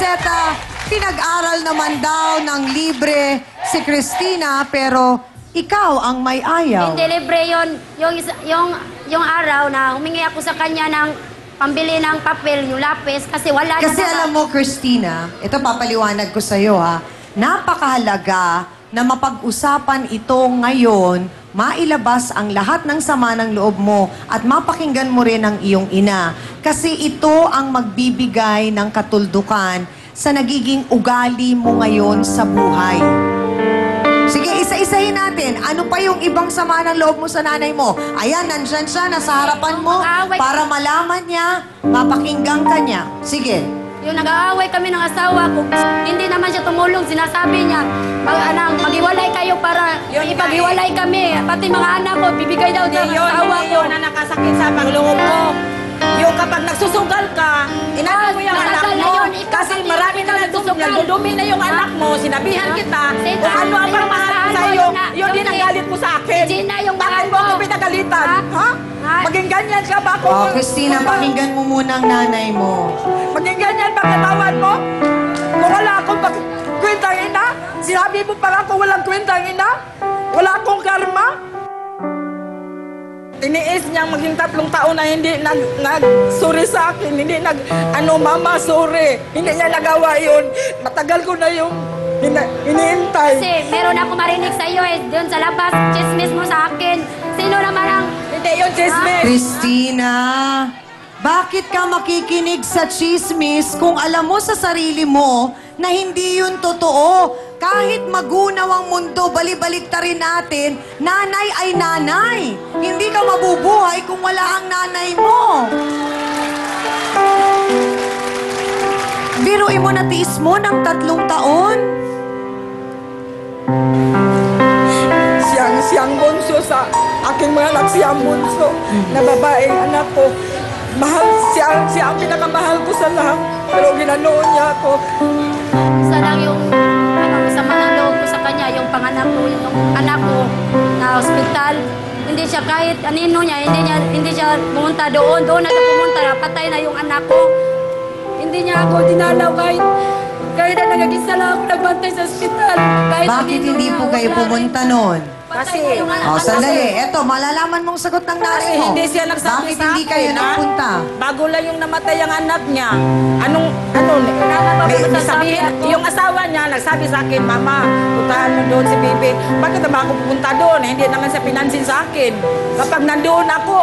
Aniseta, pinag-aral naman daw ng libre si Christina, pero ikaw ang may ayaw. Hindi libre yun. Yung araw na humingi ako sa kanya ng pambili ng papel, yung lapis, kasi wala na. Kasi alam mo, Christina, ito papaliwanag ko sa'yo ha, napakahalaga na mapag-usapan ito ngayon, mailabas ang lahat ng sama ng loob mo at mapakinggan mo rin ang iyong ina. Kasi ito ang magbibigay ng katuldukan sa nagiging ugali mo ngayon sa buhay. Sige, isa-isahin natin. Ano pa yung ibang sama ng loob mo sa nanay mo? Ayan, nandyan siya, nasa harapan mo, para malaman niya, mapakinggan ka niya. Sige. Yung nag-aaway kami ng asawa ko, hindi naman siya tumulong. Sinasabi niya, maghiwalay kayo para ipaghiwalay kami. Pati mga anak ko, bibigay daw sa asawa ko. Yun na nakasakit sa pangloob mo. Yung kapag nagsusugal ka, inano mo yung anak mo. Kasi marami na nagdudumi na yung anak mo. Sinabihan kita, kung ano ang pamahalan sa'yo, yun din ang galit mo sa akin. Bakit mo ako pinagalitan? Ha? Maging ganyan ka ba? Oh, Christina, pakinggan mo muna ang nanay mo. Maging ganyan ba katawan mo? Kung wala akong kwentang ina, sinabi mo pa ako walang kwentang ina? Wala akong karma? Tiniis niyang maging 3 taon na hindi nag-sorry sa akin. Hindi mama, sorry. Hindi niya nagawa yun. Matagal ko na yung iniintay. Kasi meron ako marinig sa iyo doon sa labas, chismis mo sa akin. Sino naman ang... Hindi yun, chismis. Christina, bakit ka makikinig sa chismis kung alam mo sa sarili mo na hindi yun totoo? Kahit magunaw ang mundo, bali-baliktarin natin, nanay ay nanay. Hindi ka mabubuhay kung wala ang nanay mo. Biruin mo na tiis mo ng 3 taon. Siyang bunso sa aking mga anak, siyang bunso na babaeng anak ko. Mahal siya ang pinakamahal ko sa lahat. Pero ginanoon niya ako. Isa lang yung sama ng loob ko sa kanya, yung panganak ko, yung anak ko na hospital. Hindi siya kahit anino niya, hindi siya pumunta doon na siya pumunta, napatay na yung anak ko. Hindi niya ako dinalaw kahit na nag-isa lang ako nagbantay sa hospital. Bakit hindi po kayo pumunta noon? Kasi, sandali. Eto, malalaman mong sagot ng nanay mo. hindi siya nagsabi Bakit sa hindi kayo akin, nagpunta? Bago lang yung namatay ang anak niya. Yung asawa niya nagsabi sa akin, Mama, puntahan mo doon si Bibi. Bakit naman ako pupunta doon? Hindi naman siya pinansin sa akin. Kapag nandoon ako,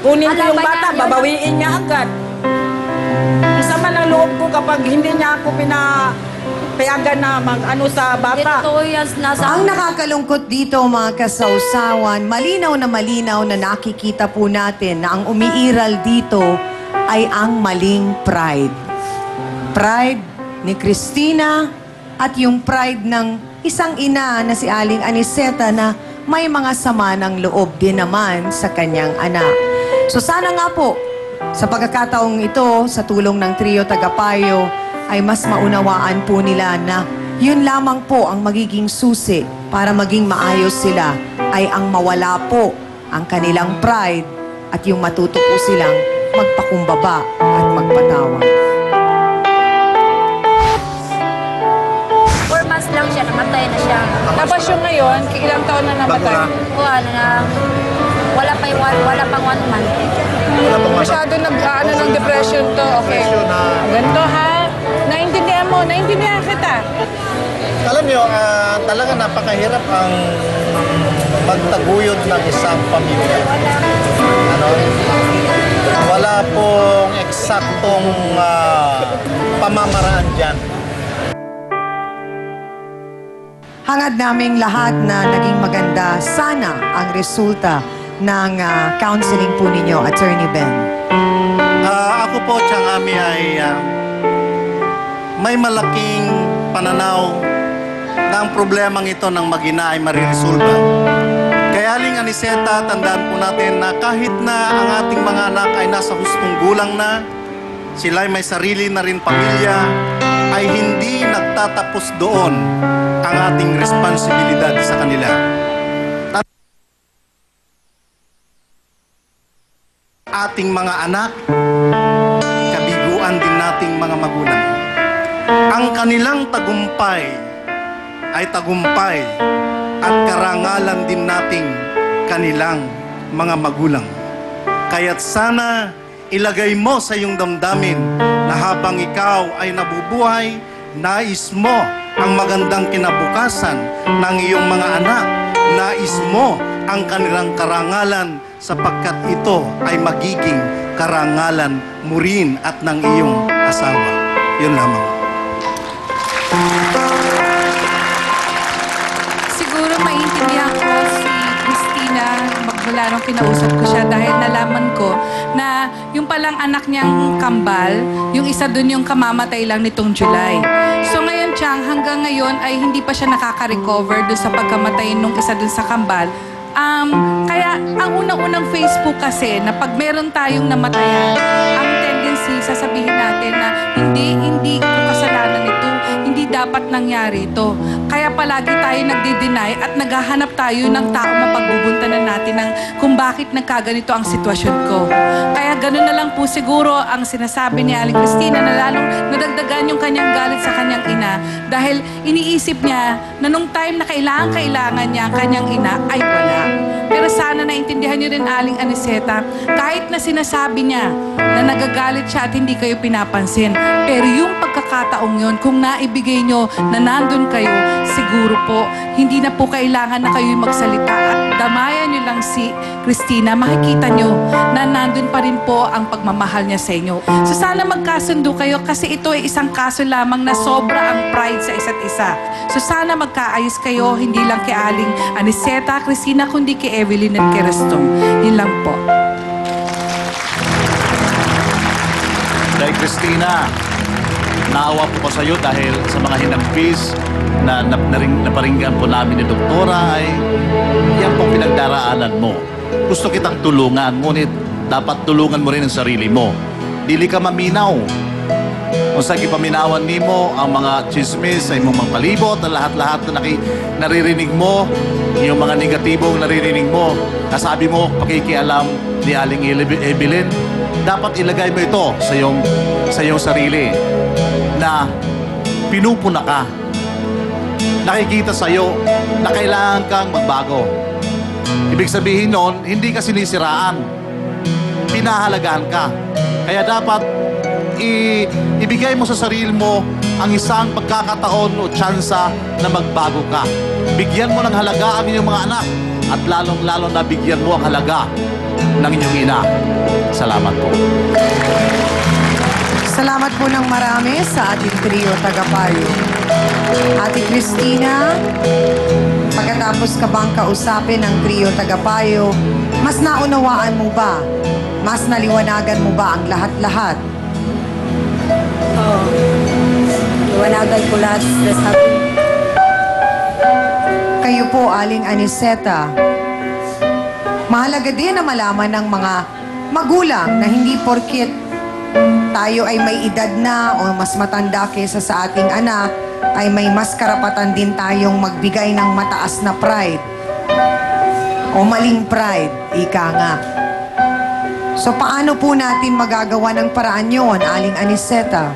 kunin ko yung bata, babawiin niya agad. Ang sama ng loob ko kapag hindi niya ako payagan na mag-ano sa bata. Ang nakakalungkot dito, mga kasawsawan, malinaw na nakikita po natin na ang umiiral dito ay ang maling pride. Pride ni Christina at yung pride ng isang ina na si Aling Aniseta na may mga sama ng loob din naman sa kanyang anak. So sana nga po, sa pagkakataong ito, sa tulong ng Trio Tagapayo, ay mas maunawaan po nila na yun lamang po ang magiging susi para maging maayos sila ay ang mawala po ang kanilang pride at yung matuto po silang magpakumbaba at magpatawad. 4 months lang siya, namatay na siya. Tapos yung ngayon, ilang taon na namatay? O wala pang 1 month. Masyado ng depression to. Okay. Ganito ha. Naintindihan kita. Alam niyo, talaga napakahirap ang magtaguyod ng isang pamilya. Wala pong eksaktong pamamaraan dyan. Hangad naming lahat na naging maganda sana ang resulta ng counseling po ninyo, Attorney Ben. Ako po, Tiangami, ay may malaking pananaw na ang problemang ito ng mag-ina ay mariresolba. Kaya Aling Aniseta, tandaan po natin na kahit na ang ating mga anak ay nasa hustong gulang na, sila ay may sarili na rin pamilya, ay hindi nagtatapos doon ang ating responsibilidad sa kanila. Ating mga anak, kabiguan din nating mga magulang. Ang kanilang tagumpay ay tagumpay at karangalan din nating kanilang mga magulang. Kaya't sana ilagay mo sa iyong damdamin na habang ikaw ay nabubuhay, nais mo ang magandang kinabukasan ng iyong mga anak. Nais mo ang kanilang karangalan sapagkat ito ay magiging karangalan mo rin at ng iyong asawa. Yun lamang. Siguro maintindihan ko si Christina magmula nung kinausap ko siya dahil nalaman ko na yung palang anak niyang kambal, yung isa dun yung kamamatay lang nitong July. So ngayon, Chang, hanggang ngayon ay hindi pa siya nakaka-recover dun sa pagkamatay nung isa dun sa kambal. Kaya ang unang-unang Facebook kasi na pag meron tayong namatayan, ang tendency sasabihin natin na hindi ko kasalanan ito, hindi dapat nangyari ito. Kaya palagi tayo nagdi-deny at naghahanap tayo ng tao mapagbubuntanan natin ng kung bakit nagkaganito ang sitwasyon ko. Kaya ganun na lang po siguro ang sinasabi ni Aling Christina na lalong nadagdagan yung kanyang galit sa kanyang ina dahil iniisip niya na nung time na kailangan niya ang kanyang ina ay wala. Pero sana naintindihan niyo rin, Aling Aniseta, kahit na sinasabi niya na nagagalit siya at hindi kayo pinapansin, pero yung pagkakataong yun, kung naibigay niyo na nandun kayo, siguro po, hindi na po kailangan na kayo magsalita at damayan niyo lang si Christina, makikita niyo na nandun pa rin po ang pagmamahal niya sa inyo. So sana magkasundo kayo kasi ito ay isang kaso lamang na sobra ang pride sa isa't isa. So sana magkaayos kayo, hindi lang kay Aling Aniseta, Christina, kundi kay Evelyn at kay Restong. Yun lang po. Dahil Christina, naawa po ko sa iyo dahil sa mga hinampis na naparinggan po namin ni Doktora ay yan pong pinagdaraanan mo. Gusto kitang tulungan, ngunit dapat tulungan mo rin ang sarili mo. Dili ka maminaw. Kung sa ipaminawan ni mo ang mga chismis sa imong mga palibot, ang lahat-lahat na naririnig mo, yung mga negatibong naririnig mo, nasabi mo, pakikialam ni Aling Evelyn, dapat ilagay mo ito sa iyong sarili na pinupuna ka. Nakikita sa iyo na kailangan kang magbago. Ibig sabihin nun, hindi ka sinisiraan. Pinahalagahan ka. Kaya dapat ibigay mo sa sarili mo ang isang pagkakataon o tsansa na magbago ka. Bigyan mo ng halaga ang inyong mga anak at lalong-lalo na bigyan mo ang halaga ng inyong ina. Salamat po. Salamat po ng marami sa ating trio tagapayo. Ate Christina, pagkatapos ka bang kausapin ng trio tagapayo, mas naunawaan mo ba? Mas naliwanagan mo ba ang lahat-lahat? Oo. Iwanagan ko lahat na sabi. Kayo po, Aling Aniseta, mahalaga din na malaman ng mga magulang na hindi porket tayo ay may edad na o mas matanda kaysa sa ating anak, ay may mas karapatan din tayong magbigay ng mataas na pride o maling pride, ika nga. So paano po natin magagawa ng paraan yun, Aling Aniseta?